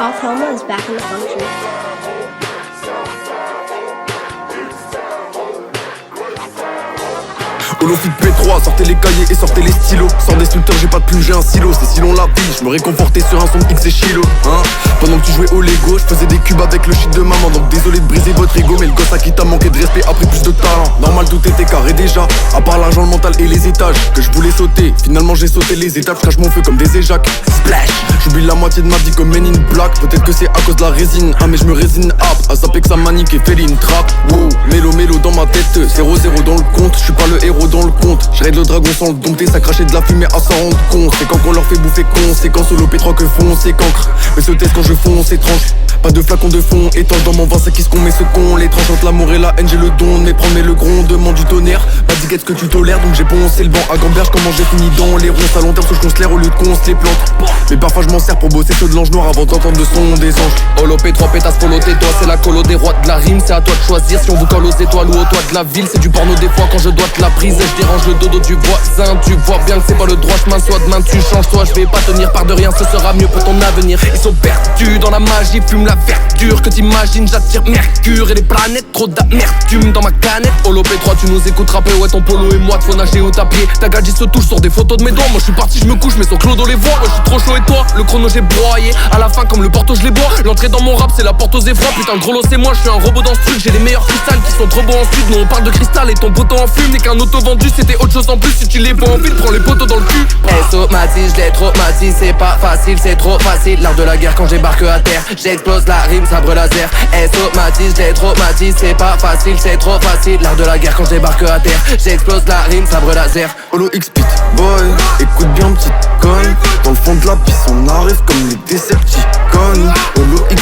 Golf Helma is back in the function. Holofit P3, sortez les cahiers et sortez les stylos. Sans destructeur, j'ai pas de plume, j'ai un silo. C'est si long la vie, je me réconfortais sur un son de X et Chilo, hein. Pendant que tu jouais au Lego, je faisais des cubes avec le shit de maman. Donc désolé de briser votre ego, mais le gosse à qui t'a manqué de respect a pris plus de talent. Normal, tout était carré déjà, à part l'argent, le mental et les étages que je voulais sauter. Finalement j'ai sauté les étapes, je crache mon feu comme des éjacs. Splash, j'oublie la moitié de ma vie comme Men in Black. Peut-être que c'est à cause de la résine, ah mais je me résine apte à zapper que ça manique et fait une trappe. Wow, mélo dans ma tête, 0-0 dans le compte. Je suis pas le héros dans le compte, je raid le dragon sans le dompter. Ça crachait de la fumée à s'en rendre compte. C'est quand qu'on leur fait bouffer conséquence. Solo P3 que font, c'est cancre. Mais ce test quand je fonce étrange. Pas de flacon de fond, étanche dans mon vin, c'est qui ce qu'on met ce con. Les tranches entre l'amour et la haine, j'ai le don de méprendre mais le grondement du tonnerre. Pas dit qu'est-ce que tu tolères, donc j'ai poncé le banc à Gamberge. Comment j'ai fini dans les ronces à long terme, je considère au lieu de qu'on se les plante. Mais parfois je m'en sers pour bosser ceux de l'ange noir avant d'entendre le son des anges. Holo P3 pétasse follow tais-toi, c'est la colo des rois de la rime. C'est à toi de choisir si on vous colle aux étoiles ou au toit de la ville. C'est du porno des fois quand je dois te la prise et je dérange le dodo du voisin. Tu vois bien que c'est pas le droit chemin, soit demain tu changes, soit je vais pas tenir par de rien, ce sera mieux pour ton avenir. Ils sont perdus dans la magie, fume la verdure que t'imagines, j'attire Mercure et les planètes, trop d'amertume dans ma canette. Holo P3 tu nous écoutes rapper, ouais ton polo et moi te faut nager au tapis. Ta gadget se touche sur des photos de mes doigts, moi je suis parti, je me couche mais sans Clodo les voit. Moi je suis trop chaud et toi, le chrono j'ai broyé. À la fin comme le porto je les bois, l'entrée dans mon rap c'est la porte aux effrois. Putain le gros lot c'est moi, je suis un robot dans ce truc. J'ai les meilleurs cristals qui sont trop beaux en sud. Nous on parle de cristal et ton poteau en fume. N'est qu'un auto vendu, c'était autre chose en plus. Si tu les vois en ville, prends les poteaux dans le cul. Somatise, je l'ai traumatisé, c'est pas facile, c'est trop facile. L'art de la guerre quand j'ébarque à terre, j'explose la rime, sabre laser. Somatise, je l'ai traumatisé, c'est pas facile, c'est trop facile. L'art de la guerre quand j'ébarque à terre, j'explose la rime, sabre laser. Holo X-Pit, boy, écoute bien petite conne. Dans le fond de la piste on arrive comme les Decepticons. Holo X